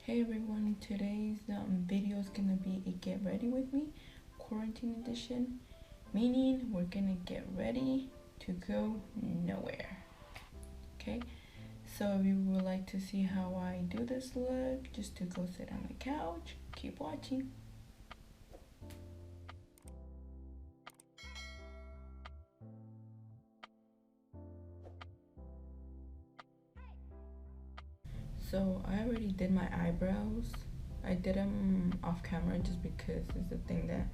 Hey everyone, today's video is gonna be a get ready with me quarantine edition, meaning we're gonna get ready to go nowhere. Okay, so if you would like to see how I do this look, just to go sit on the couch, keep watching. So I already did my eyebrows. I did them off camera just because it's the thing that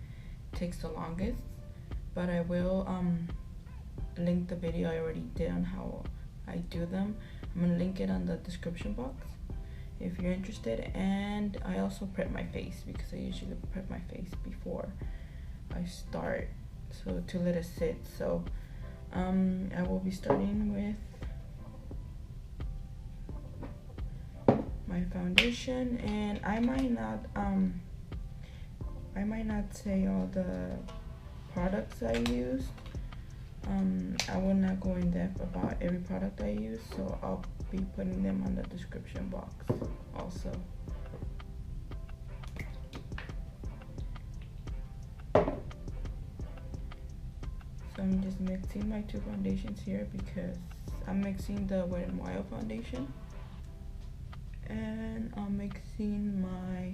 takes the longest, but I will link the video I already did on how I do them. I'm gonna link it on the description box if you're interested. And I also prep my face because I usually prep my face before I start, so to let it sit. So I will be starting with my foundation, and I might not say all the products I used. I will not go in depth about every product I use, so I'll be putting them on the description box also. So I'm just mixing my two foundations here because I'm mixing the Wet n Wild foundation, and I'm mixing my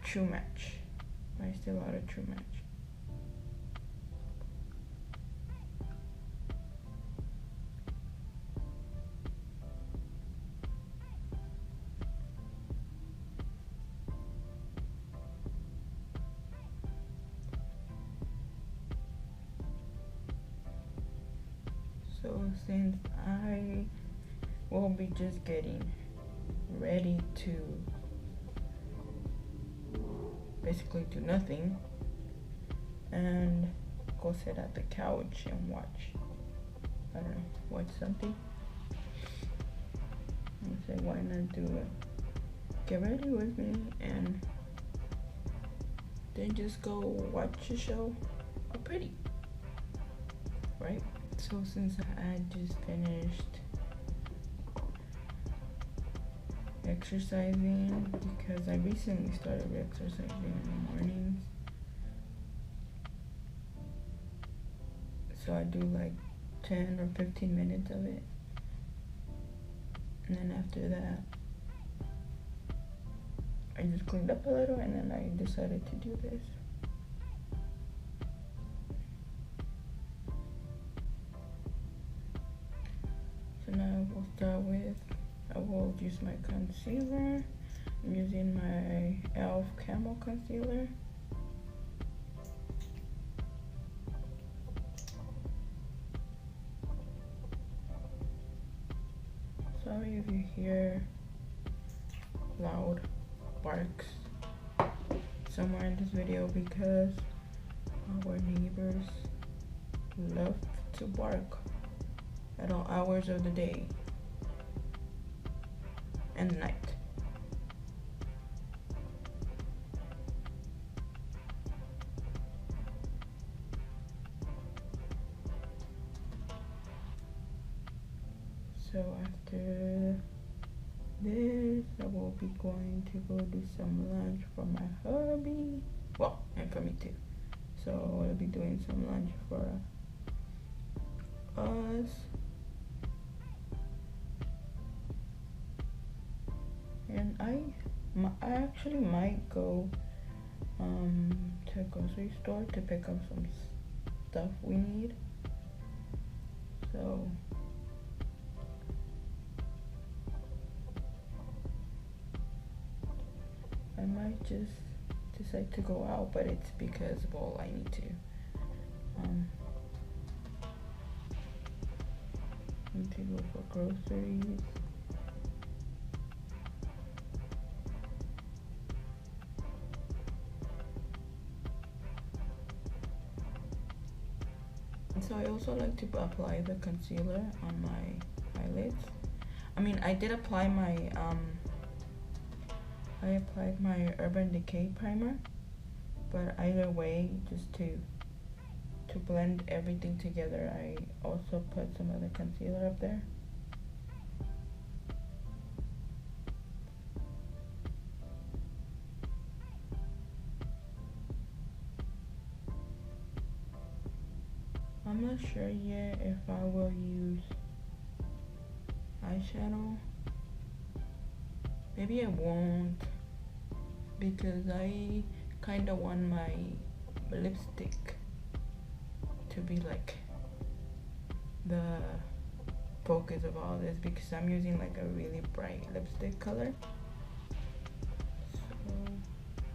True Match, my Still Lauder True Match. So since I will be just getting ready to basically do nothing and go sit at the couch and watch, I don't know, watch something, I say why not do it, get ready with me and then just go watch a show or pretty, right? So since I just finished exercising, because I recently started exercising in the mornings, so I do like 10 or 15 minutes of it, and then after that I just cleaned up a little, and then I decided to do this. So now we'll start with, I will use my concealer. I'm using my E.L.F. Camo Concealer. Sorry if you hear loud barks somewhere in this video, because our neighbors love to bark at all hours of the day and night. So after this, I will be going to go do some lunch for my hubby, well, and for me too. So I'll be doing some lunch for us. And I actually might go to a grocery store to pick up some stuff we need. So I might just decide to go out, but it's because, well, I need to go for groceries. So I also like to apply the concealer on my eyelids. I mean, I did apply my I applied my Urban Decay primer, but either way, just to blend everything together, I also put some other concealer up there. I'm not sure yet if I will use eyeshadow. Maybe I won't, because I kind of want my lipstick to be like the focus of all this, because I'm using like a really bright lipstick color. So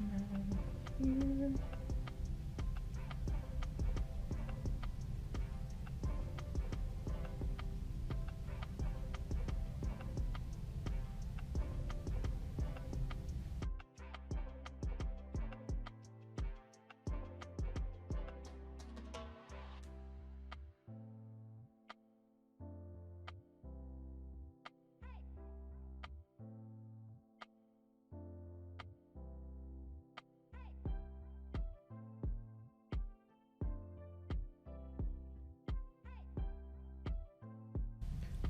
now here.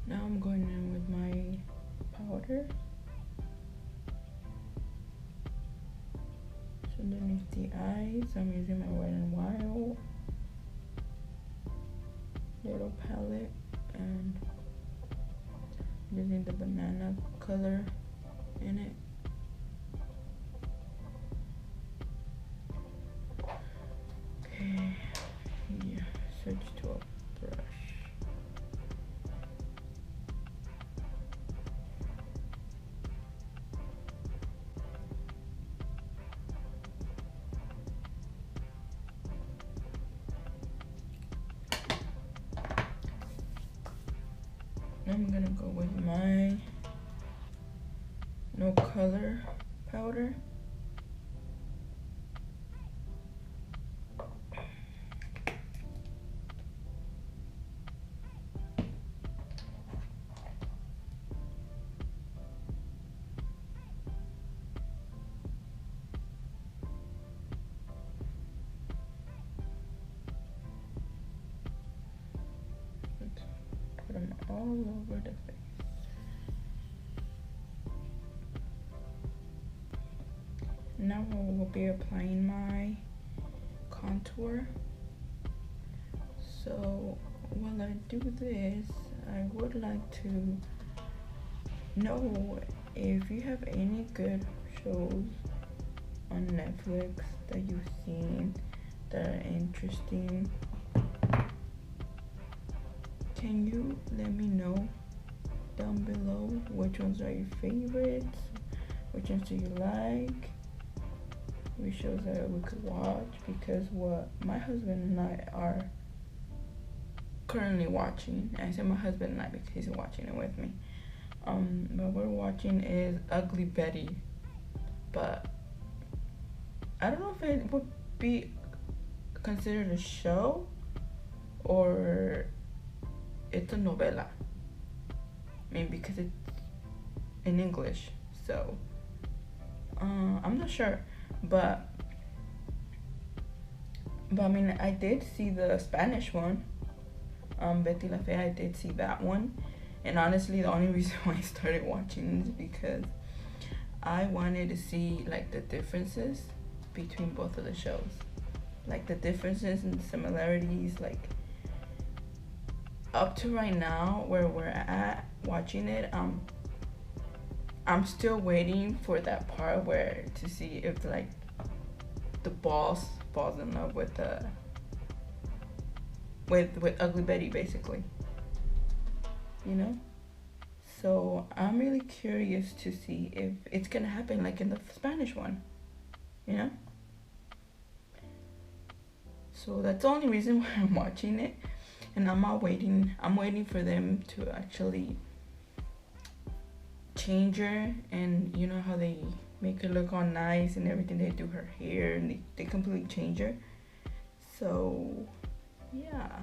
Now I'm going in with my powder. So underneath the eyes, I'm using my Wet n Wild little palette and using the banana color in it. Okay, yeah, switch to a brush. I'm gonna go with my No-Color powder. Put them all over the face. Now I will be applying my contour. So while I do this, I would like to know if you have any good shows on Netflix that you've seen that are interesting. Can you let me know down below which ones are your favorites, which ones do you like, which shows that we could watch, because what my husband and I are currently watching, I say my husband and I because he's watching it with me, what we're watching is Ugly Betty, but I don't know if it would be considered a show or it's a novela. I mean, because it's in English, so I'm not sure, but I mean, I did see the Spanish one, Betty La Fea. I did see that one, and honestly, the only reason why I started watching is because I wanted to see like the differences between both of the shows, like the differences and similarities, like up to right now where we're at watching it. I'm still waiting for that part where to see if like the boss falls in love with the with Ugly Betty, basically, you know. So I'm really curious to see if it's gonna happen like in the Spanish one, you know. So that's the only reason why I'm watching it, and I'm waiting for them to actually change her, and you know how they make her look all nice and everything. They do her hair and they completely change her. So yeah,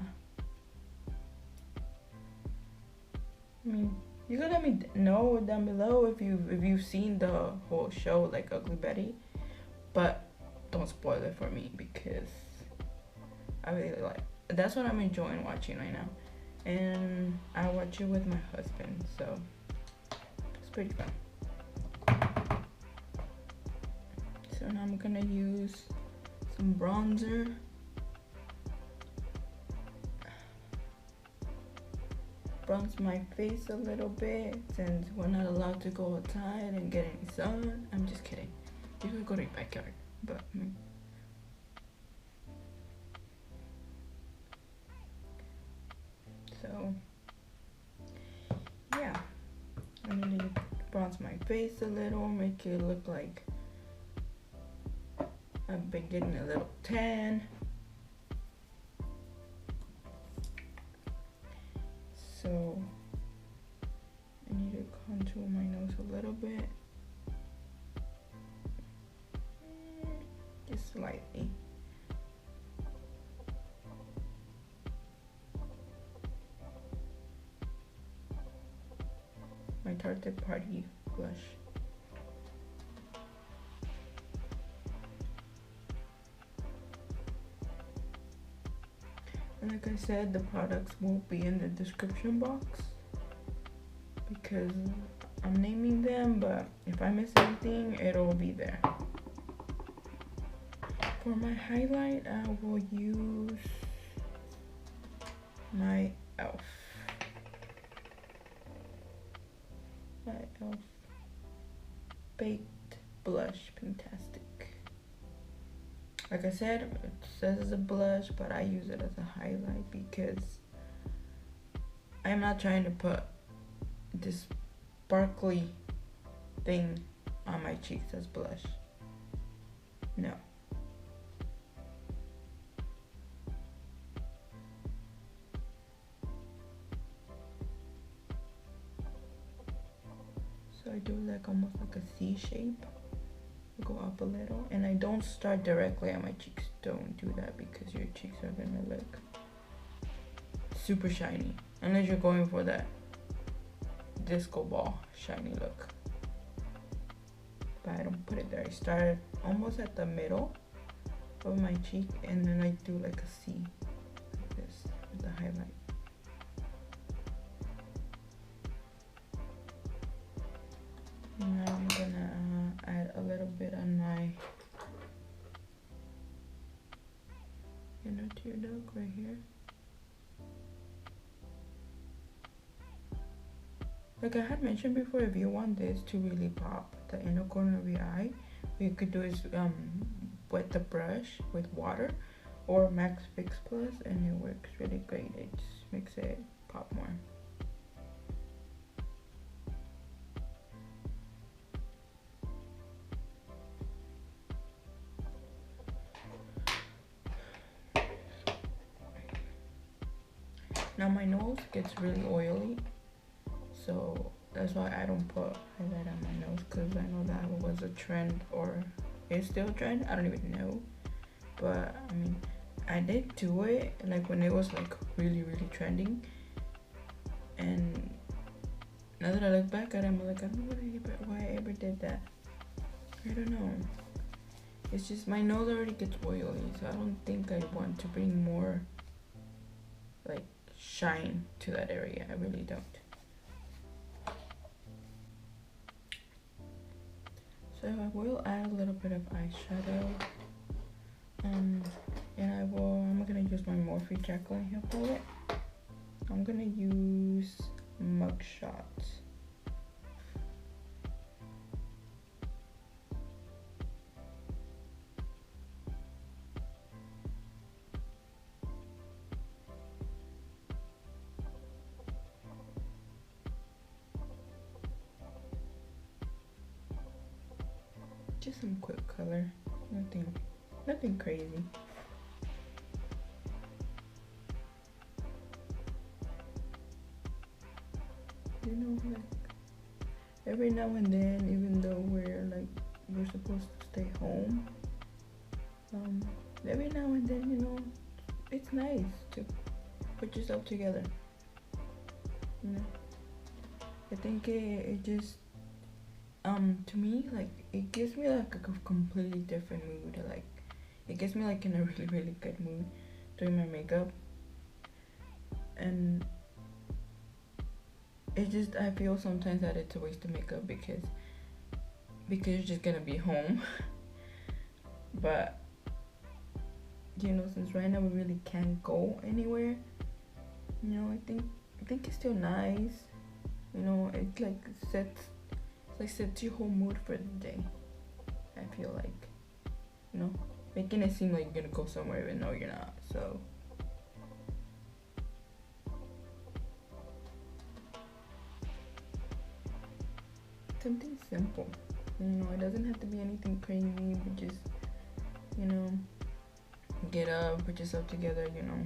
I mean, you can let me know down below if you've seen the whole show, like Ugly Betty, but don't spoil it for me, because I really like, that's what I'm enjoying watching right now, and I watch it with my husband, so it's pretty fun. So now I'm gonna use some bronzer. bronze my face a little bit since we're not allowed to go outside and get any sun. I'm just kidding. You could go to your backyard, but so yeah, I need to bronze my face a little, make it look like I've been getting a little tan. So I need to contour my nose a little bit, just slightly. My Tarte Party blush. And like I said, the products won't be in the description box because I'm naming them, but if I miss anything, it'll be there. For my highlight, I will use my E.L.F. My E.L.F. Baked Blush Tastic. Like I said, it says it's a blush, but I use it as a highlight because I'm not trying to put this sparkly thing on my cheeks as blush. No. So I do like almost like a C shape. Go up a little, and I don't start directly on my cheeks. Don't do that because your cheeks are gonna look super shiny unless you're going for that disco ball shiny look. But I don't put it there. I start almost at the middle of my cheek, and then I do like a C like this with the highlight. Now I'm gonna add a little bit on my inner tear duct right here. Like I had mentioned before, if you want this to really pop the inner corner of your eye, what you could do is wet the brush with water or Max Fix Plus, and it works really great. It just makes it pop more. Now my nose gets really oily, so that's why I don't put highlight on my nose, because I know that was a trend, or is still a trend, I don't even know. But I mean, I did do it like when it was like really trending, and now that I look back at it, I'm like, I don't know why I ever did that. I don't know. It's just my nose already gets oily, so I don't think I want to bring more like shine to that area. I really don't. So I will add a little bit of eyeshadow, and I'm gonna use my Morphe Jaclyn hair palette. I'm gonna use Mugshot. Just some quick color, nothing crazy. You know, like every now and then, even though we're supposed to stay home, every now and then, you know, it's nice to put yourself together. You know, I think it just to me, like, it gives me like a completely different mood. Like, it gets me like in a really good mood doing my makeup, and it just, I feel sometimes that it's a waste of makeup because you're just gonna be home. But you know, since right now we really can't go anywhere, you know, I think I think it's still nice. You know, it like sets your whole mood for the day. I feel like, you know, making it seem like you're gonna go somewhere even though you're not. So something simple, you know, it doesn't have to be anything crazy, but just, you know, get up, put yourself together, you know,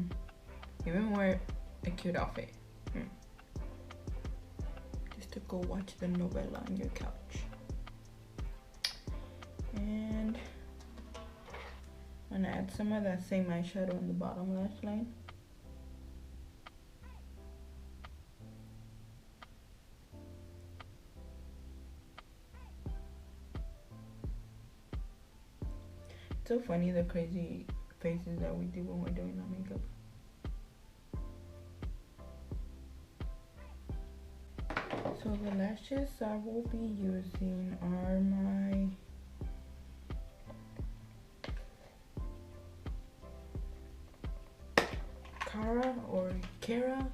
even wear a cute outfit, just to go watch the novella on your couch. And I'm gonna add some of that same eyeshadow on the bottom lash line. It's so funny the crazy faces that we do when we're doing our makeup. So the lashes I will be using are my Kara,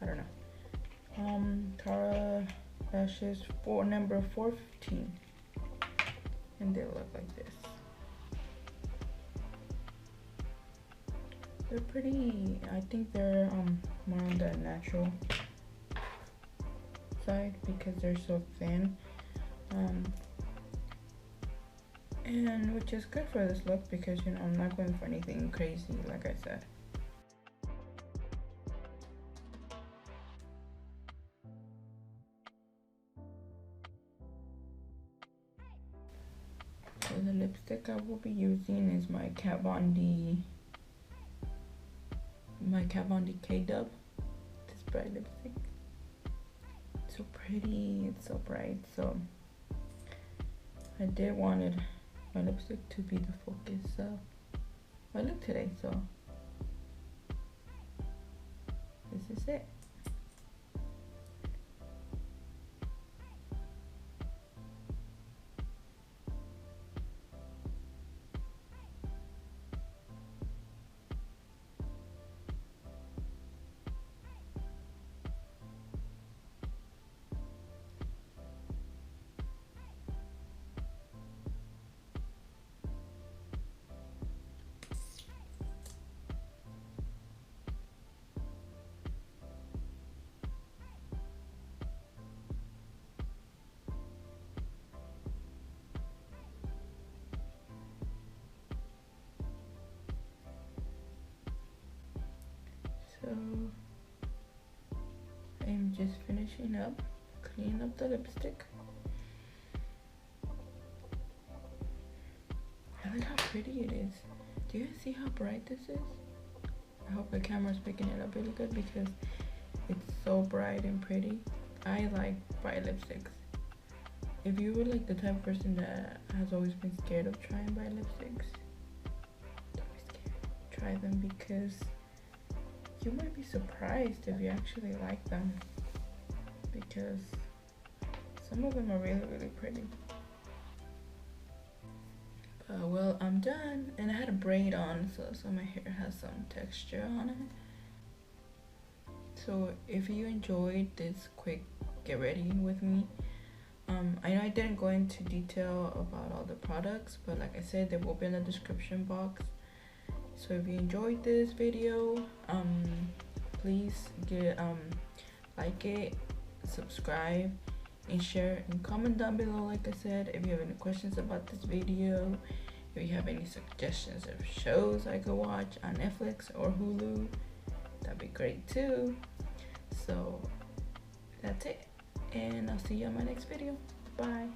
I don't know. Kara lashes for number 415, and they look like this. They're pretty. I think they're more on the natural side because they're so thin, and which is good for this look because, you know, I'm not going for anything crazy, like I said. So the lipstick I will be using is my Kat Von D Decay Dub. This bright lipstick. It's so pretty, it's so bright. So I did wanted my lipstick to be the focus of my look today. So this is it. So I'm just finishing up, cleaning up the lipstick. Look how pretty it is. Do you guys see how bright this is? I hope the camera's picking it up really good because it's so bright and pretty. I like bright lipsticks. If you were like the type of person that has always been scared of trying bright lipsticks, don't be scared. Try them because you might be surprised if you actually like them, because some of them are really, really pretty. Well, I'm done, and I had a braid on, so my hair has some texture on it. So if you enjoyed this quick get ready with me, I know I didn't go into detail about all the products, but like I said, they will be in the description box. So if you enjoyed this video, please like it, subscribe, and share, and comment down below. Like I said, if you have any questions about this video, if you have any suggestions of shows I could watch on Netflix or Hulu, that'd be great too. So that's it, and I'll see you on my next video. Bye.